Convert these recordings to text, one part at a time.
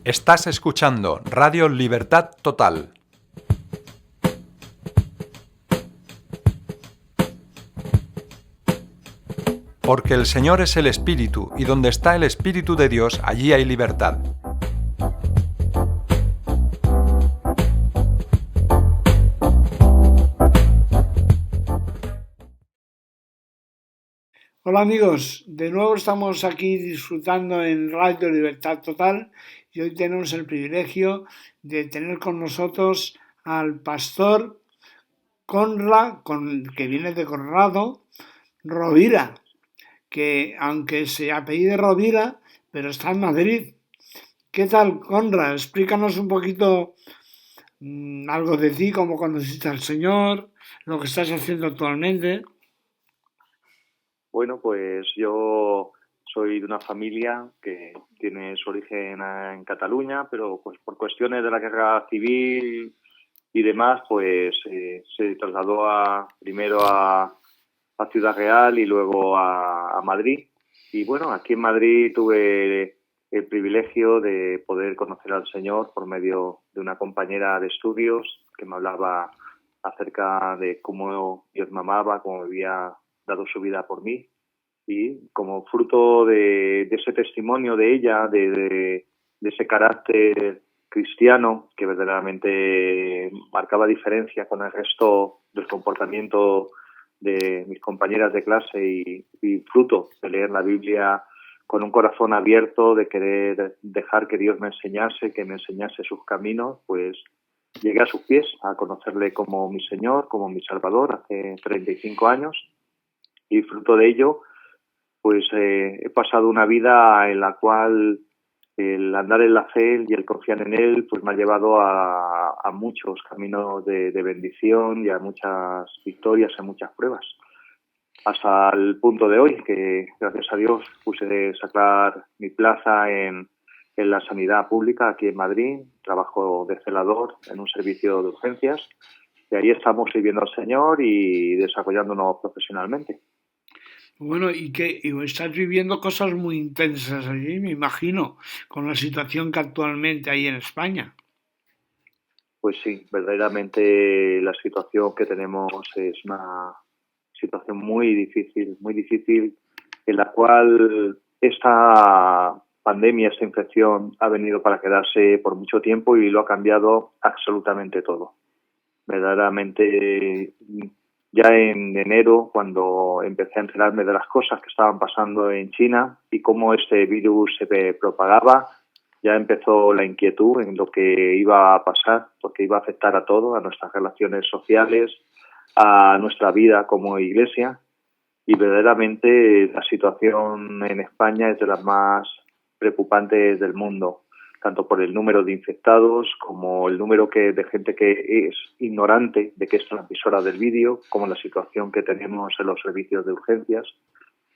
Estás escuchando Radio Libertad Total. Porque el Señor es el Espíritu, y donde está el Espíritu de Dios, allí hay libertad. Hola amigos, de nuevo estamos aquí disfrutando en Radio Libertad Total y hoy tenemos el privilegio de tener con nosotros al pastor que viene de Conrado, Rovira, que aunque se apellide Rovira, pero está en Madrid. ¿Qué tal, Conrad? Explícanos un poquito algo de ti, cómo conociste al Señor, lo que estás haciendo actualmente. Bueno, pues yo soy de una familia que tiene su origen en Cataluña, pero pues por cuestiones de la guerra civil y demás, pues se trasladó primero a Ciudad Real y luego a Madrid. Y bueno, aquí en Madrid tuve el privilegio de poder conocer al Señor por medio de una compañera de estudios que me hablaba acerca de cómo Dios me amaba, cómo había dado su vida por mí, y como fruto de ese testimonio de ella, de ese carácter cristiano que verdaderamente marcaba diferencia con el resto del comportamiento de mis compañeras de clase y fruto de leer la Biblia con un corazón abierto, de querer dejar que Dios me enseñase sus caminos, pues llegué a sus pies a conocerle como mi Señor, como mi Salvador hace 35 años, y fruto de ello pues he pasado una vida en la cual el andar en la fe y el confiar en Él pues me ha llevado a muchos caminos de bendición y a muchas victorias, a muchas pruebas. Hasta el punto de hoy que, gracias a Dios, puse sacar mi plaza en la sanidad pública aquí en Madrid. Trabajo de celador en un servicio de urgencias y ahí estamos sirviendo al Señor y desarrollándonos profesionalmente. Bueno, y estás viviendo cosas muy intensas allí, me imagino, con la situación que actualmente hay en España. Pues sí, verdaderamente la situación que tenemos es una situación muy difícil, en la cual esta pandemia, esta infección ha venido para quedarse por mucho tiempo y lo ha cambiado absolutamente todo. Verdaderamente, ya en enero, cuando empecé a enterarme de las cosas que estaban pasando en China y cómo este virus se propagaba, ya empezó la inquietud en lo que iba a pasar, porque iba a afectar a todo, a nuestras relaciones sociales, a nuestra vida como iglesia, y verdaderamente la situación en España es de las más preocupantes del mundo, tanto por el número de infectados como el número de gente que es ignorante de que es transmisora del vídeo, como la situación que tenemos en los servicios de urgencias.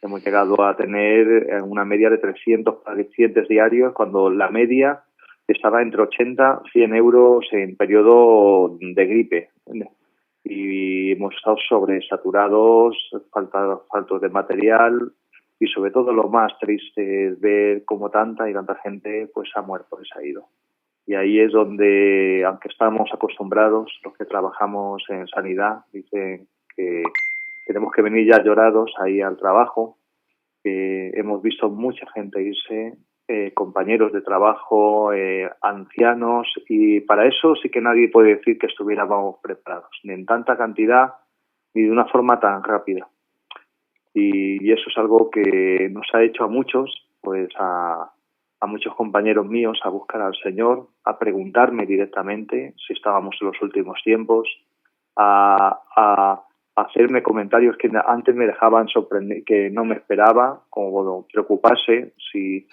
Hemos llegado a tener una media de 300 pacientes diarios, cuando la media estaba entre 80 y 100 euros en periodo de gripe. Y hemos estado sobresaturados, faltos de material, y sobre todo lo más triste es ver cómo tanta gente pues ha muerto, se ha ido. Y ahí es donde, aunque estamos acostumbrados, los que trabajamos en sanidad, dicen que tenemos que venir ya llorados ahí al trabajo, que hemos visto mucha gente irse, compañeros de trabajo, ancianos, y para eso sí que nadie puede decir que estuviéramos preparados, ni en tanta cantidad, ni de una forma tan rápida. Y eso es algo que nos ha hecho a muchos, pues a muchos compañeros míos, a buscar al Señor, a preguntarme directamente si estábamos en los últimos tiempos, a hacerme comentarios que antes me dejaban sorprender, que no me esperaba, como preocuparse si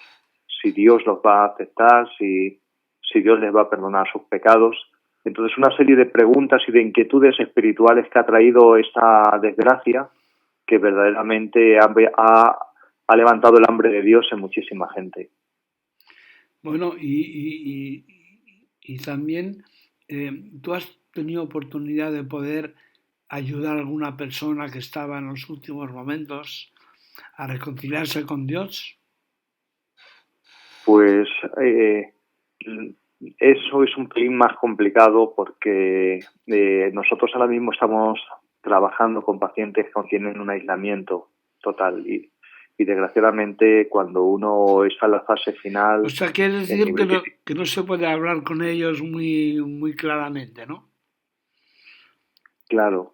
Dios los va a aceptar, si Dios les va a perdonar sus pecados. Entonces, una serie de preguntas y de inquietudes espirituales que ha traído esta desgracia, que verdaderamente ha levantado el hambre de Dios en muchísima gente. Bueno, y también tú has tenido oportunidad de poder ayudar a alguna persona que estaba en los últimos momentos a reconciliarse con Dios. Pues Eso es un pelín más complicado porque nosotros ahora mismo estamos trabajando con pacientes que tienen un aislamiento total y desgraciadamente cuando uno está en la fase O final, sea, quiere el decir nivel que que no se puede hablar con ellos muy claramente, ¿no? claro,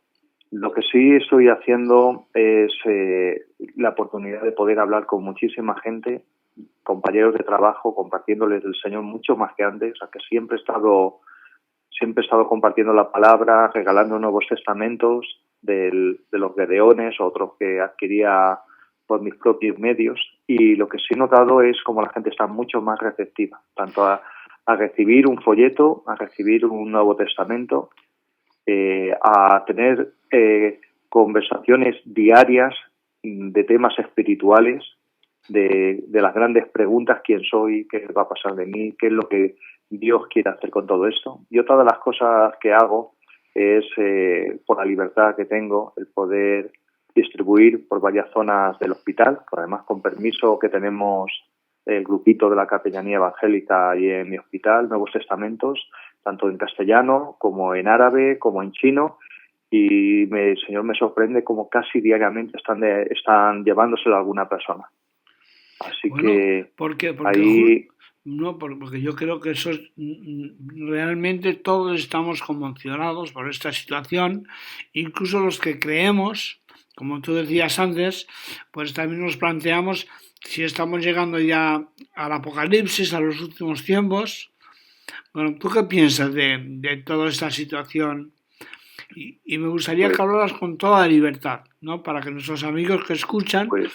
lo que sí estoy haciendo es la oportunidad de poder hablar con muchísima gente, compañeros de trabajo, compartiéndoles el Señor mucho más que antes, o sea, que siempre he estado compartiendo la palabra, regalando nuevos testamentos de los Gedeones, otros que adquiría por mis propios medios, y lo que sí he notado es como la gente está mucho más receptiva, tanto a recibir un folleto, a recibir un Nuevo Testamento, a tener conversaciones diarias de temas espirituales, de las grandes preguntas: quién soy, qué va a pasar de mí, qué es lo que Dios quiere hacer con todo esto. Y otra de las cosas que hago es, por la libertad que tengo, el poder distribuir por varias zonas del hospital, además con permiso que tenemos el grupito de la Capellanía Evangélica y en mi hospital, Nuevos Testamentos, tanto en castellano como en árabe, como en chino, y el Señor me sorprende como casi diariamente están llevándoselo a alguna persona. Así Bueno, que porque ahí, no, porque yo creo que eso realmente todos estamos conmocionados por esta situación, incluso los que creemos, como tú decías antes, pues también nos planteamos si estamos llegando ya al apocalipsis, a los últimos tiempos. Bueno, ¿tú qué piensas de toda esta situación? Y me gustaría que pues, hablaras con toda libertad, ¿no? Para que nuestros amigos que escuchan pues,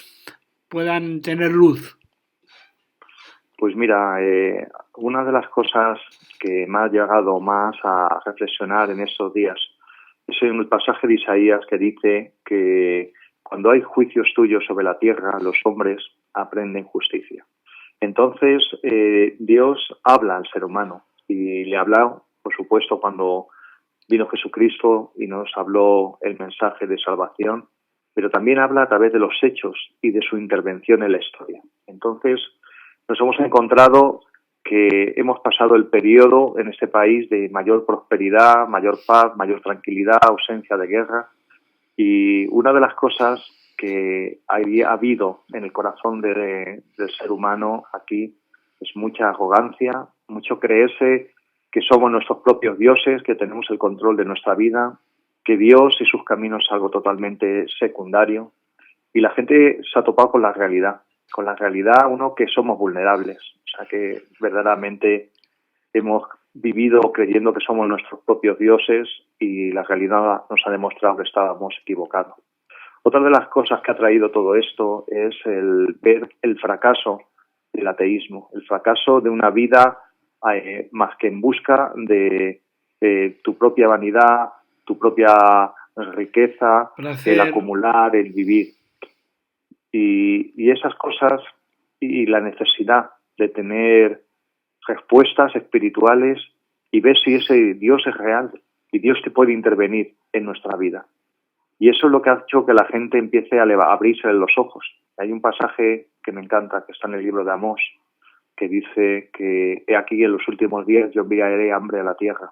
puedan tener luz. pues mira, una de las cosas que me ha llegado más a reflexionar en estos días es en el pasaje de Isaías que dice que cuando hay juicios tuyos sobre la tierra, los hombres aprenden justicia. Entonces, Dios habla al ser humano y le habla, por supuesto, cuando vino Jesucristo y nos habló el mensaje de salvación, pero también habla a través de los hechos y de su intervención en la historia. Entonces, nos hemos encontrado que hemos pasado el periodo en este país de mayor prosperidad, mayor paz, mayor tranquilidad, ausencia de guerra, y una de las cosas que ha habido en el corazón del ser humano aquí es mucha arrogancia, mucho creerse que somos nuestros propios dioses, que tenemos el control de nuestra vida, que Dios y sus caminos es algo totalmente secundario. Y la gente se ha topado con la realidad, uno, que somos vulnerables, o sea que verdaderamente hemos vivido creyendo que somos nuestros propios dioses y la realidad nos ha demostrado que estábamos equivocados. Otra de las cosas que ha traído todo esto es el ver el fracaso del ateísmo, el fracaso de una vida más que en busca de tu propia vanidad, tu propia riqueza, el Placer. acumular, el vivir. Y esas cosas y la necesidad de tener respuestas espirituales y ver si ese Dios es real y Dios te puede intervenir en nuestra vida. Y eso es lo que ha hecho que la gente empiece a abrirse los ojos. Hay un pasaje que me encanta, que está en el libro de Amós, que dice que he aquí en los últimos días yo enviaré hambre a la tierra.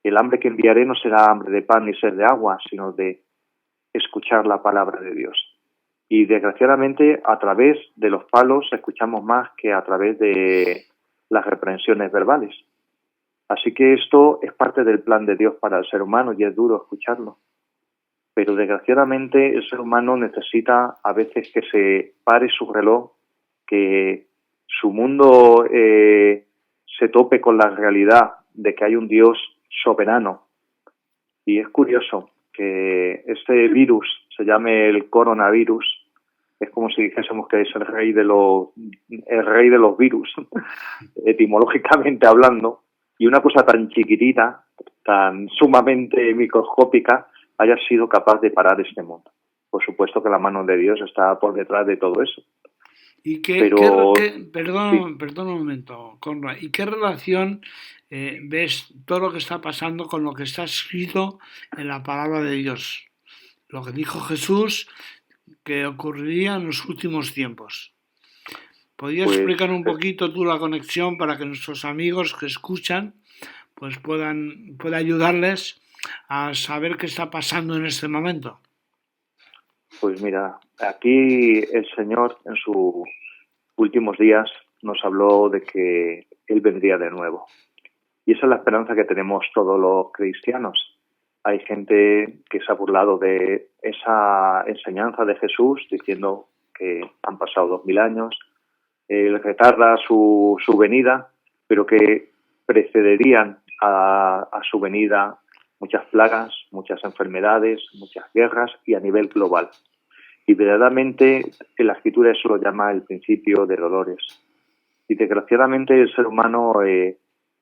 El hambre que enviaré no será hambre de pan ni sed de agua, sino de escuchar la palabra de Dios. Y desgraciadamente a través de los palos escuchamos más que a través de las reprensiones verbales. Así que esto es parte del plan de Dios para el ser humano y es duro escucharlo. Pero desgraciadamente el ser humano necesita a veces que se pare su reloj, que su mundo se tope con la realidad de que hay un Dios soberano. Y es curioso que este virus se llame el coronavirus, es como si dijésemos que es el rey de los virus, etimológicamente hablando, y una cosa tan chiquitita, tan sumamente microscópica, haya sido capaz de parar este mundo. Por supuesto que la mano de Dios está por detrás de todo eso. ¿Y Pero sí, perdón un momento, Conrad, ¿y qué relación ves todo lo que está pasando con lo que está escrito en la palabra de Dios? Lo que dijo Jesús que ocurriría en los últimos tiempos. ¿Podrías Pues explicar un poquito tú la conexión para que nuestros amigos que escuchan pues pueda ayudarles a saber qué está pasando en este momento? Pues mira, aquí el Señor en sus últimos días nos habló de que Él vendría de nuevo. Y esa es la esperanza que tenemos todos los cristianos. Hay gente que se ha burlado de esa enseñanza de Jesús diciendo que han pasado 2000 años, Él retarda su venida, pero que precederían a su venida muchas plagas, muchas enfermedades, muchas guerras y a nivel global. Y verdaderamente en la Escritura eso lo llama el principio de dolores. Y desgraciadamente el ser humano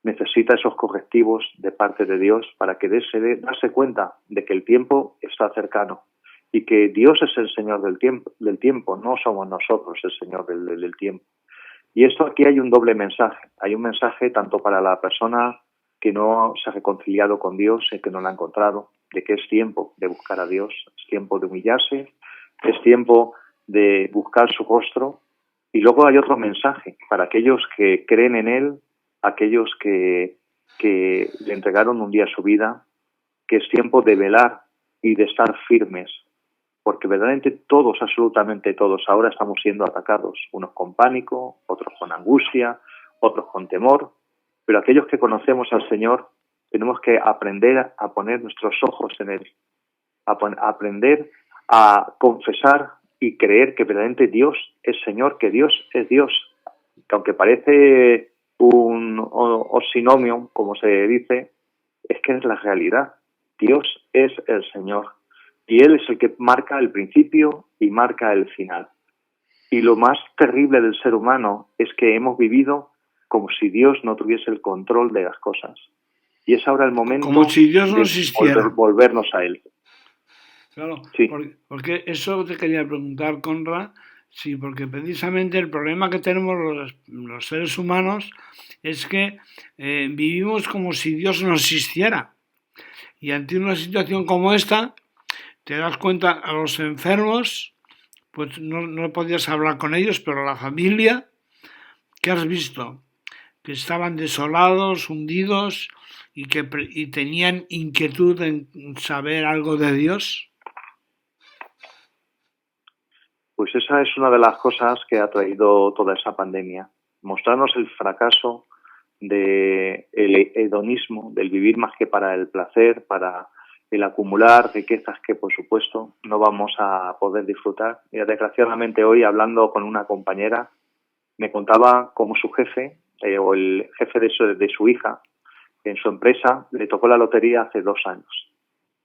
necesita esos correctivos de parte de Dios para que darse cuenta de que el tiempo está cercano y que Dios es el Señor del tiempo, no somos nosotros el Señor del tiempo. Y esto aquí hay un doble mensaje. Hay un mensaje tanto para la persona que no se ha reconciliado con Dios y que no la ha encontrado, de que es tiempo de buscar a Dios, es tiempo de humillarse, es tiempo de buscar su rostro. Y luego hay otro mensaje para aquellos que creen en Él, aquellos que le entregaron un día su vida, que es tiempo de velar y de estar firmes, porque verdaderamente todos, absolutamente todos, ahora estamos siendo atacados, unos con pánico, otros con angustia, otros con temor, pero aquellos que conocemos al Señor tenemos que aprender a poner nuestros ojos en Él, aprender a confesar y creer que verdaderamente Dios es Señor, que Dios es Dios, que aunque parece un oxinominio, como se dice, es que es la realidad. Dios es el Señor y Él es el que marca el principio y marca el final. Y lo más terrible del ser humano es que hemos vivido como si Dios no tuviese el control de las cosas. Y es ahora el momento Como si Dios no de existiera. volvernos a Él. Claro, Sí. porque eso te quería preguntar, Conrad, sí, porque precisamente el problema que tenemos los seres humanos es que vivimos como si Dios no existiera. Y ante una situación como esta, te das cuenta a los enfermos, pues no podías hablar con ellos, pero la familia, ¿qué has visto? Que estaban desolados, hundidos y tenían inquietud en saber algo de Dios. Pues esa es una de las cosas que ha traído toda esa pandemia. Mostrarnos el fracaso del hedonismo, del vivir más que para el placer, para el acumular riquezas que, por supuesto, no vamos a poder disfrutar. Mira, desgraciadamente hoy, hablando con una compañera, me contaba cómo su jefe, o el jefe de su hija, en su empresa, le tocó la lotería hace 2 años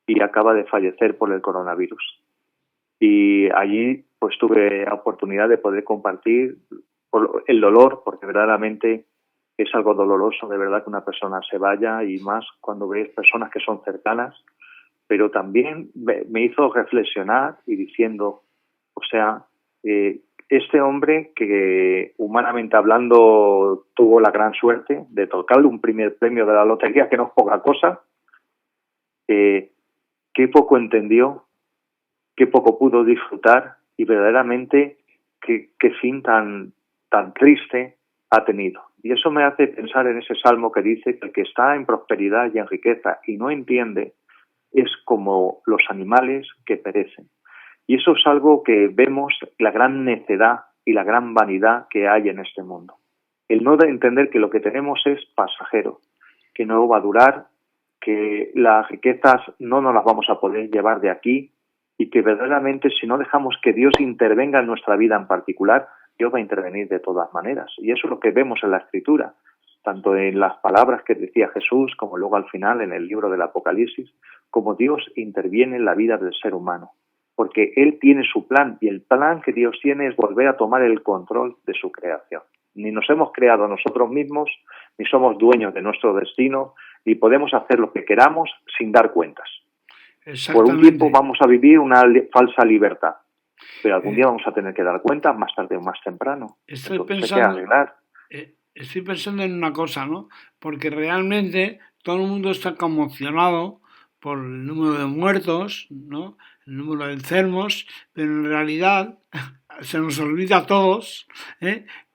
y acaba de fallecer por el coronavirus. Y allí pues tuve la oportunidad de poder compartir el dolor, porque verdaderamente es algo doloroso, de verdad, que una persona se vaya, y más cuando ves personas que son cercanas, pero también me hizo reflexionar y diciendo, o sea, este hombre que humanamente hablando tuvo la gran suerte de tocarle un primer premio de la lotería, que no es poca cosa, qué poco entendió, qué poco pudo disfrutar y verdaderamente qué fin tan triste ha tenido. Y eso me hace pensar en ese salmo que dice que el que está en prosperidad y en riqueza y no entiende es como los animales que perecen. Y eso es algo que vemos, la gran necedad y la gran vanidad que hay en este mundo. El no de entender que lo que tenemos es pasajero, que no va a durar, que las riquezas no nos las vamos a poder llevar de aquí, y que verdaderamente si no dejamos que Dios intervenga en nuestra vida en particular, Dios va a intervenir de todas maneras. Y eso es lo que vemos en la Escritura, tanto en las palabras que decía Jesús, como luego al final en el libro del Apocalipsis, como Dios interviene en la vida del ser humano. Porque Él tiene su plan, y el plan que Dios tiene es volver a tomar el control de su creación. Ni nos hemos creado nosotros mismos, ni somos dueños de nuestro destino, ni podemos hacer lo que queramos sin dar cuentas. Por un tiempo vamos a vivir una falsa libertad, pero algún día vamos a tener que dar cuenta, más tarde o más temprano. Estoy pensando en una cosa, ¿no? Porque realmente todo el mundo está conmocionado por el número de muertos, ¿no? El número de enfermos, pero en realidad se nos olvida a todos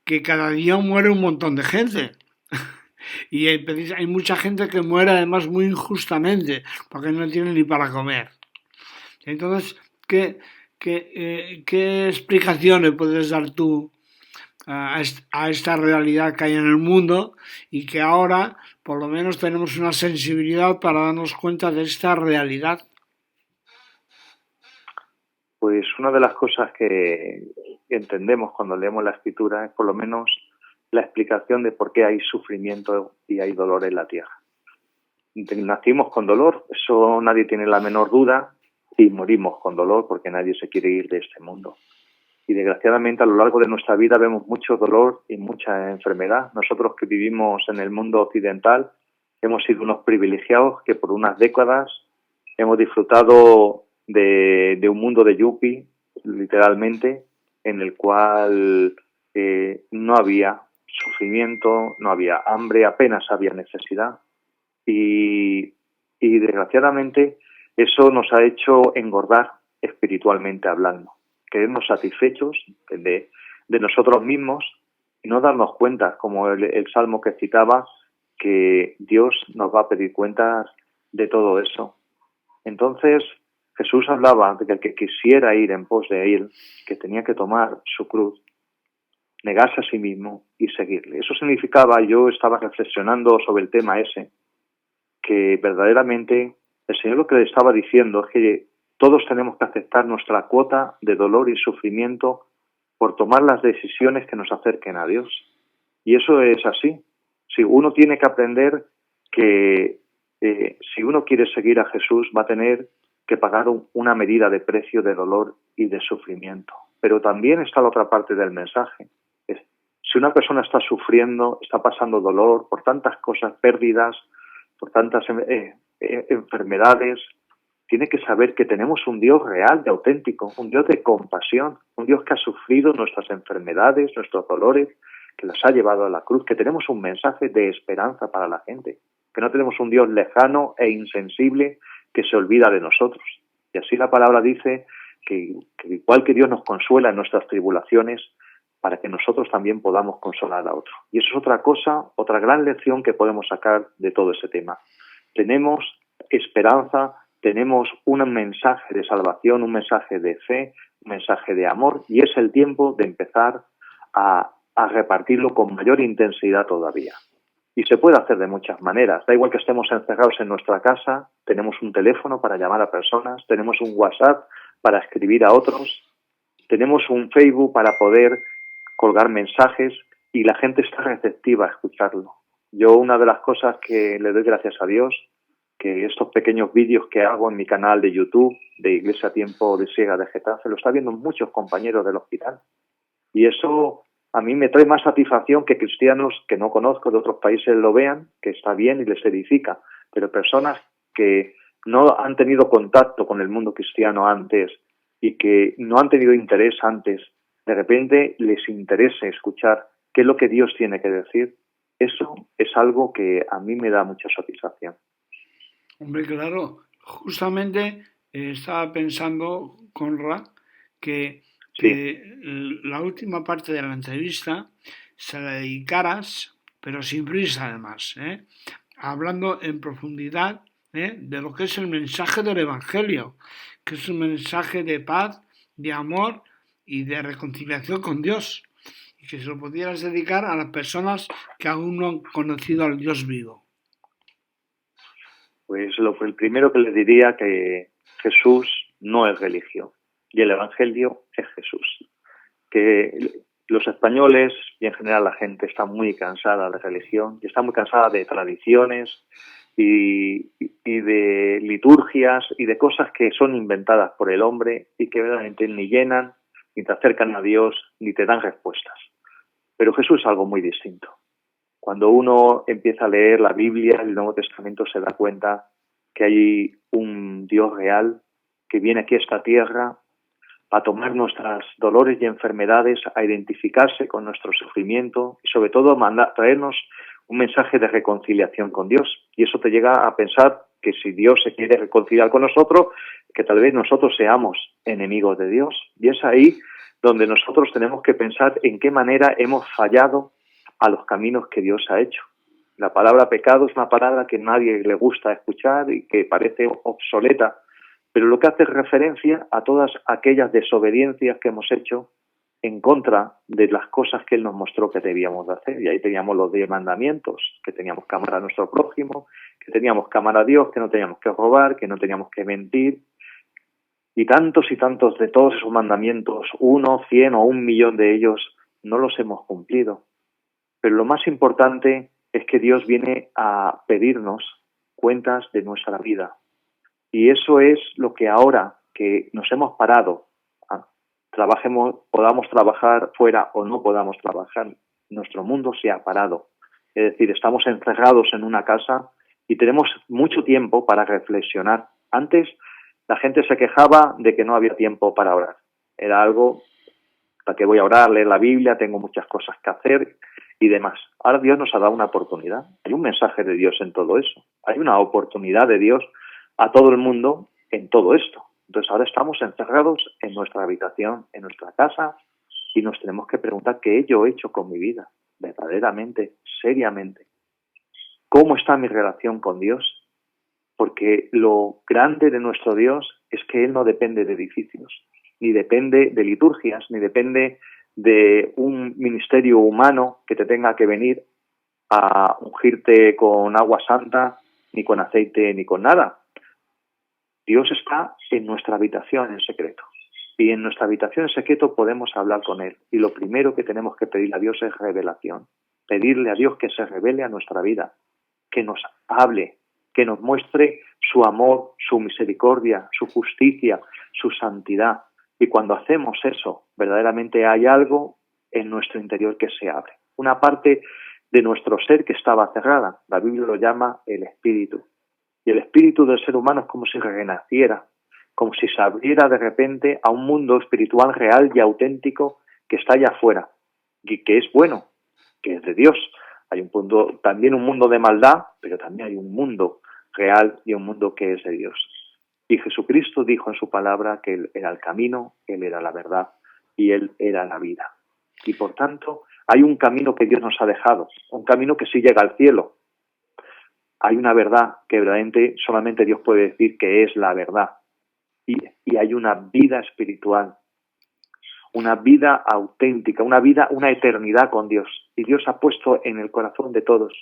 que cada día muere un montón de gente. Y hay mucha gente que muere además muy injustamente, porque no tiene ni para comer. Entonces, ¿qué explicaciones puedes dar tú a esta realidad que hay en el mundo y que ahora por lo menos tenemos una sensibilidad para darnos cuenta de esta realidad? Pues una de las cosas que entendemos cuando leemos la Escritura es por lo menos la explicación de por qué hay sufrimiento y hay dolor en la tierra. Nacimos con dolor, eso nadie tiene la menor duda, y morimos con dolor porque nadie se quiere ir de este mundo. Y desgraciadamente a lo largo de nuestra vida vemos mucho dolor y mucha enfermedad. Nosotros que vivimos en el mundo occidental hemos sido unos privilegiados que por unas décadas hemos disfrutado de un mundo de yuppie, literalmente, en el cual no había sufrimiento, no había hambre, apenas había necesidad. Y desgraciadamente eso nos ha hecho engordar espiritualmente hablando, quedarnos satisfechos de nosotros mismos y no darnos cuenta, como el salmo que citaba, que Dios nos va a pedir cuentas de todo eso. Entonces Jesús hablaba de que el que quisiera ir en pos de él, que tenía que tomar su cruz, negarse a sí mismo y seguirle. Eso significaba, yo estaba reflexionando sobre el tema ese, que verdaderamente el Señor lo que le estaba diciendo es que todos tenemos que aceptar nuestra cuota de dolor y sufrimiento por tomar las decisiones que nos acerquen a Dios. Y eso es así. Si uno tiene que aprender que si uno quiere seguir a Jesús va a tener que pagar una medida de precio de dolor y de sufrimiento. Pero también está la otra parte del mensaje. Si una persona está sufriendo, está pasando dolor por tantas cosas, pérdidas, por tantas enfermedades, tiene que saber que tenemos un Dios real, de auténtico, un Dios de compasión, un Dios que ha sufrido nuestras enfermedades, nuestros dolores, que las ha llevado a la cruz, que tenemos un mensaje de esperanza para la gente, que no tenemos un Dios lejano e insensible que se olvida de nosotros. Y así la palabra dice que igual que Dios nos consuela en nuestras tribulaciones, para que nosotros también podamos consolar a otros. Y eso es otra cosa, otra gran lección que podemos sacar de todo ese tema. Tenemos esperanza, tenemos un mensaje de salvación, un mensaje de fe, un mensaje de amor, y es el tiempo de empezar a repartirlo con mayor intensidad todavía. Y se puede hacer de muchas maneras. Da igual que estemos encerrados en nuestra casa, tenemos un teléfono para llamar a personas, tenemos un WhatsApp para escribir a otros, tenemos un Facebook para poder colgar mensajes y la gente está receptiva a escucharlo. Yo una de las cosas que le doy gracias a Dios, que estos pequeños vídeos que hago en mi canal de YouTube, de Iglesia Tiempo de Siega de Getafe, lo está viendo muchos compañeros del hospital. Y eso a mí me trae más satisfacción que cristianos que no conozco de otros países lo vean, que está bien y les edifica, pero personas que no han tenido contacto con el mundo cristiano antes y que no han tenido interés antes, de repente les interesa escuchar qué es lo que Dios tiene que decir, eso es algo que a mí me da mucha satisfacción. Hombre, claro, justamente estaba pensando, Conrad, que la última parte de la entrevista se la dedicaras, pero sin prisa además, hablando en profundidad de lo que es el mensaje del Evangelio, que es un mensaje de paz, de amor y de reconciliación con Dios, y que se lo pudieras dedicar a las personas que aún no han conocido al Dios vivo. Pues el primero que les diría que Jesús no es religión y el Evangelio es Jesús. Que los españoles y en general la gente está muy cansada de religión y está muy cansada de tradiciones y de liturgias y de cosas que son inventadas por el hombre y que verdaderamente ni llenan, ni te acercan a Dios, ni te dan respuestas. Pero Jesús es algo muy distinto. Cuando uno empieza a leer la Biblia, el Nuevo Testamento, se da cuenta que hay un Dios real que viene aquí a esta tierra a tomar nuestros dolores y enfermedades, a identificarse con nuestro sufrimiento y sobre todo traernos un mensaje de reconciliación con Dios. Y eso te llega a pensar que si Dios se quiere reconciliar con nosotros, que tal vez nosotros seamos enemigos de Dios. Y es ahí donde nosotros tenemos que pensar en qué manera hemos fallado a los caminos que Dios ha hecho. La palabra pecado es una palabra que a nadie le gusta escuchar y que parece obsoleta, pero lo que hace referencia a todas aquellas desobediencias que hemos hecho en contra de las cosas que Él nos mostró que debíamos de hacer. Y ahí teníamos los 10 mandamientos, que teníamos que amar a nuestro prójimo, que teníamos que amar a Dios, que no teníamos que robar, que no teníamos que mentir. Y tantos de todos esos mandamientos, 1, 100 o 1.000.000 de ellos, no los hemos cumplido. Pero lo más importante es que Dios viene a pedirnos cuentas de nuestra vida. Y eso es lo que ahora que nos hemos parado, podamos trabajar fuera o no podamos trabajar, nuestro mundo se ha parado. Es decir, estamos encerrados en una casa y tenemos mucho tiempo para reflexionar. Antes la gente se quejaba de que no había tiempo para orar. Era algo, ¿para qué voy a orar? Leer la Biblia, tengo muchas cosas que hacer y demás. Ahora Dios nos ha dado una oportunidad. Hay un mensaje de Dios en todo eso. Hay una oportunidad de Dios a todo el mundo en todo esto. Entonces ahora estamos encerrados en nuestra habitación, en nuestra casa, y nos tenemos que preguntar qué yo he hecho con mi vida, verdaderamente, seriamente. ¿Cómo está mi relación con Dios? Porque lo grande de nuestro Dios es que Él no depende de edificios, ni depende de liturgias, ni depende de un ministerio humano que te tenga que venir a ungirte con agua santa, ni con aceite, ni con nada. Dios está en nuestra habitación en secreto. Y en nuestra habitación en secreto podemos hablar con Él. Y lo primero que tenemos que pedirle a Dios es revelación. Pedirle a Dios que se revele a nuestra vida, que nos hable, que nos muestre su amor, su misericordia, su justicia, su santidad. Y cuando hacemos eso, verdaderamente hay algo en nuestro interior que se abre. Una parte de nuestro ser que estaba cerrada. La Biblia lo llama el espíritu. Y el espíritu del ser humano es como si renaciera, como si se abriera de repente a un mundo espiritual real y auténtico que está allá afuera y que es bueno, que es de Dios. Hay un punto, también un mundo de maldad, pero también hay un mundo real y un mundo que es de Dios. Y Jesucristo dijo en su palabra que Él era el camino, Él era la verdad y Él era la vida. Y por tanto, hay un camino que Dios nos ha dejado, un camino que sí llega al cielo. Hay una verdad que verdaderamente solamente Dios puede decir que es la verdad. Y hay una vida espiritual, una vida auténtica, una eternidad con Dios. Y Dios ha puesto en el corazón de todos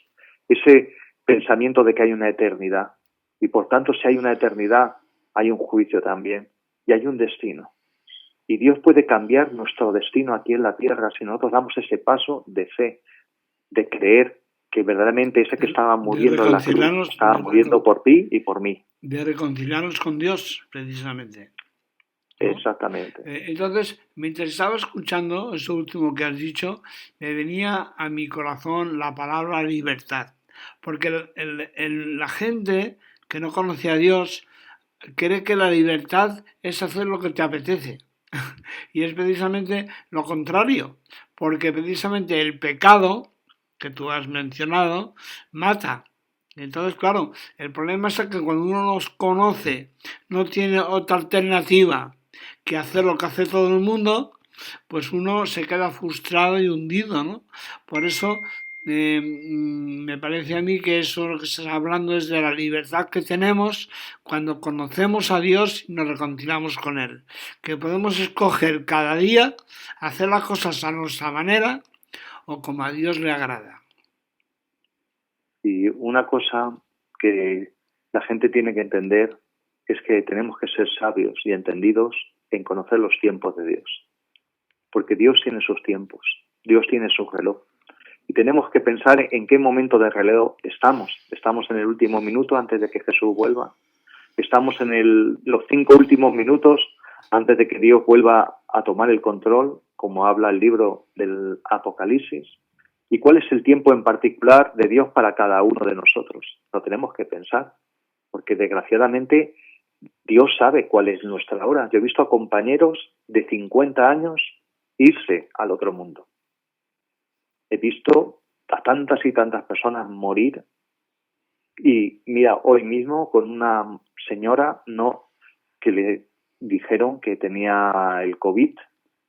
ese pensamiento de que hay una eternidad. Y por tanto, si hay una eternidad, hay un juicio también. Y hay un destino. Y Dios puede cambiar nuestro destino aquí en la tierra si nosotros damos ese paso de fe, de creer que verdaderamente ese que estaba muriendo en la cruz estaba muriendo por ti y por mí. De reconciliarnos con Dios, precisamente, ¿no? Exactamente. Entonces, mientras estaba escuchando eso último que has dicho, me venía a mi corazón la palabra libertad. Porque la gente que no conoce a Dios cree que la libertad es hacer lo que te apetece. Y es precisamente lo contrario. Porque precisamente el pecado que tú has mencionado mata. Entonces, claro, el problema es que cuando uno nos conoce, no tiene otra alternativa que hacer lo que hace todo el mundo, pues uno se queda frustrado y hundido, ¿no? Por eso me parece a mí que eso lo que estás hablando es de la libertad que tenemos cuando conocemos a Dios y nos reconciliamos con Él. Que podemos escoger cada día hacer las cosas a nuestra manera o como a Dios le agrada. Y una cosa que la gente tiene que entender es que tenemos que ser sabios y entendidos en conocer los tiempos de Dios. Porque Dios tiene sus tiempos, Dios tiene su reloj. Y tenemos que pensar en qué momento de reloj estamos. Estamos en el último minuto antes de que Jesús vuelva. Estamos en los 5 últimos minutos antes de que Dios vuelva a tomar el control, como habla el libro del Apocalipsis. ¿Y cuál es el tiempo en particular de Dios para cada uno de nosotros? Lo tenemos que pensar, porque desgraciadamente Dios sabe cuál es nuestra hora. Yo he visto a compañeros de 50 años irse al otro mundo. He visto a tantas y tantas personas morir. Y mira, hoy mismo con una señora que le dijeron que tenía el COVID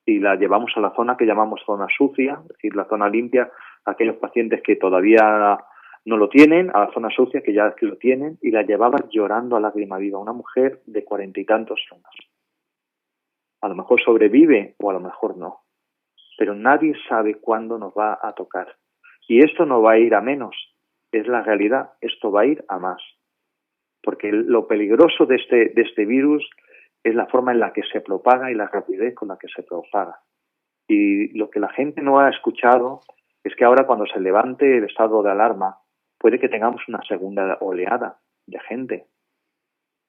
y la llevamos a la zona que llamamos zona sucia, es decir, la zona limpia, aquellos pacientes que todavía no lo tienen, a la zona sucia que ya lo tienen, y la llevaba llorando a lágrima viva, una mujer de 40 y tantos años. A lo mejor sobrevive o a lo mejor no, pero nadie sabe cuándo nos va a tocar. Y esto no va a ir a menos, es la realidad, esto va a ir a más. Porque lo peligroso de este virus es la forma en la que se propaga y la rapidez con la que se propaga. Y lo que la gente no ha escuchado es que ahora, cuando se levante el estado de alarma, puede que tengamos una segunda oleada de gente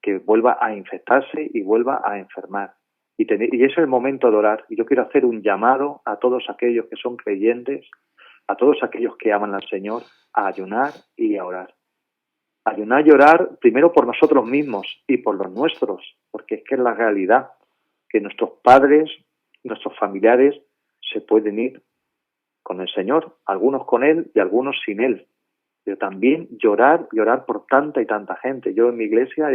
que vuelva a infectarse y vuelva a enfermar. Y es el momento de orar. Y yo quiero hacer un llamado a todos aquellos que son creyentes, a todos aquellos que aman al Señor, a ayunar y a orar. Ayunar y orar primero por nosotros mismos y por los nuestros, porque es que es la realidad, que nuestros padres, nuestros familiares se pueden ir con el Señor, algunos con Él y algunos sin Él. Pero también llorar por tanta y tanta gente. Yo en mi iglesia,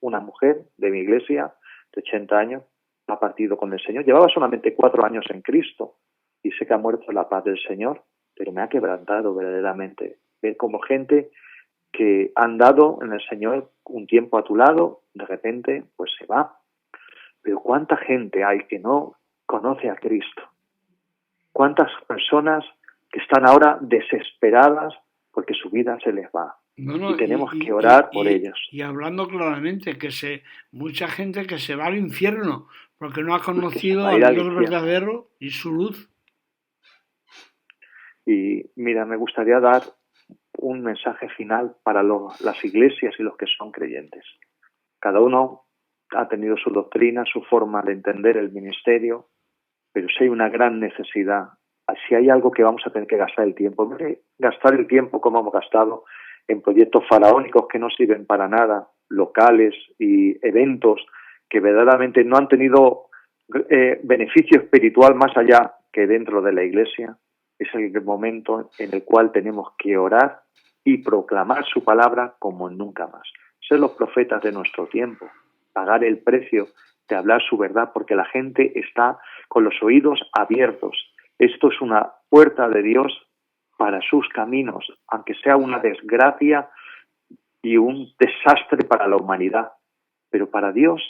una mujer de mi iglesia de 80 años ha partido con el Señor. Llevaba solamente 4 años en Cristo y sé que ha muerto en la paz del Señor, pero me ha quebrantado verdaderamente ver como gente que han dado en el Señor un tiempo a tu lado, de repente pues se va. Pero ¿cuánta gente hay que no conoce a Cristo? ¿Cuántas personas que están ahora desesperadas porque su vida se les va? Y tenemos que orar por ellos. Y hablando claramente, mucha gente que se va al infierno porque no ha conocido al Dios verdadero y su luz. Y mira, me gustaría dar un mensaje final para las iglesias y los que son creyentes. Cada uno ha tenido su doctrina, su forma de entender el ministerio, pero si hay una gran necesidad, si hay algo que vamos a tener que gastar el tiempo, en vez de gastar el tiempo como hemos gastado en proyectos faraónicos que no sirven para nada, locales y eventos que verdaderamente no han tenido beneficio espiritual más allá que dentro de la iglesia, es el momento en el cual tenemos que orar y proclamar su palabra como nunca más. Ser los profetas de nuestro tiempo, pagar el precio de hablar su verdad, porque la gente está con los oídos abiertos. Esto es una puerta de Dios para sus caminos, aunque sea una desgracia y un desastre para la humanidad. Pero para Dios,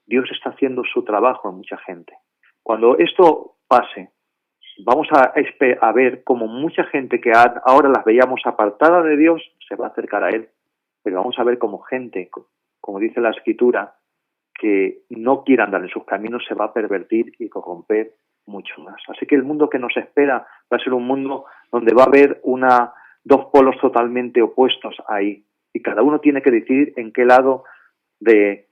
Dios está haciendo su trabajo en mucha gente. Cuando esto pase, vamos a ver cómo mucha gente que ahora las veíamos apartada de Dios se va a acercar a Él. Pero vamos a ver cómo gente, como dice la Escritura, que no quiera andar en sus caminos se va a pervertir y corromper mucho más. Así que el mundo que nos espera va a ser un mundo donde va a haber dos polos totalmente opuestos ahí. Y cada uno tiene que decidir en qué lado de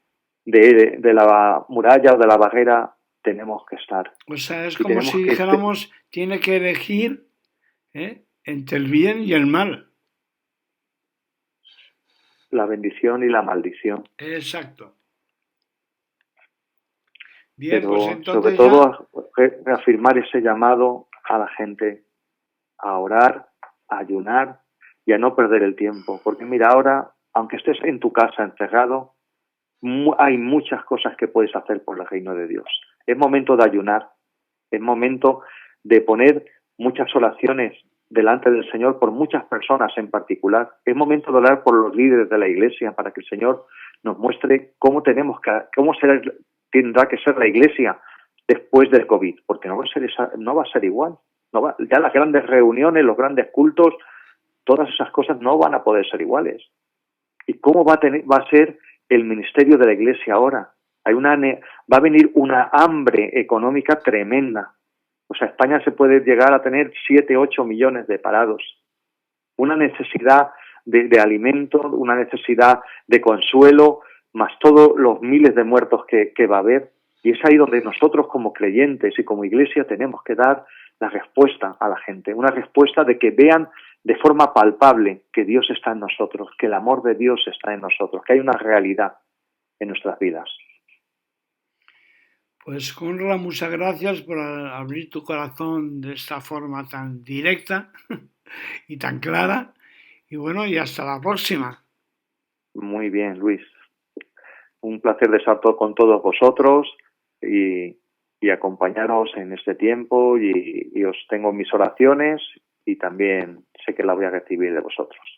la muralla o de la barrera tenemos que estar. O sea, es como si dijéramos, tiene que elegir entre el bien y el mal. La bendición y la maldición. Exacto. Bien, pero pues entonces sobre todo reafirmar ese llamado a la gente a orar, a ayunar y a no perder el tiempo. Porque mira, ahora, aunque estés en tu casa encerrado, hay muchas cosas que puedes hacer por el reino de Dios. Es momento de ayunar, es momento de poner muchas oraciones delante del Señor por muchas personas en particular. Es momento de orar por los líderes de la iglesia para que el Señor nos muestre cómo tendrá que ser la iglesia después del COVID, porque no va a ser igual. Ya las grandes reuniones, los grandes cultos, todas esas cosas no van a poder ser iguales. ¿Y cómo va a ser el ministerio de la iglesia ahora? Va a venir una hambre económica tremenda. O sea, España se puede llegar a tener 7, 8 millones de parados. Una necesidad de alimento, una necesidad de consuelo, más todos los miles de muertos que va a haber. Y es ahí donde nosotros como creyentes y como iglesia tenemos que dar la respuesta a la gente. Una respuesta de que vean de forma palpable que Dios está en nosotros, que el amor de Dios está en nosotros, que hay una realidad en nuestras vidas. Pues Conra, muchas gracias por abrir tu corazón de esta forma tan directa y tan clara. Y bueno, y hasta la próxima. Muy bien, Luis. Un placer de estar con todos vosotros y y acompañaros en este tiempo y os tengo mis oraciones y también sé que la voy a recibir de vosotros.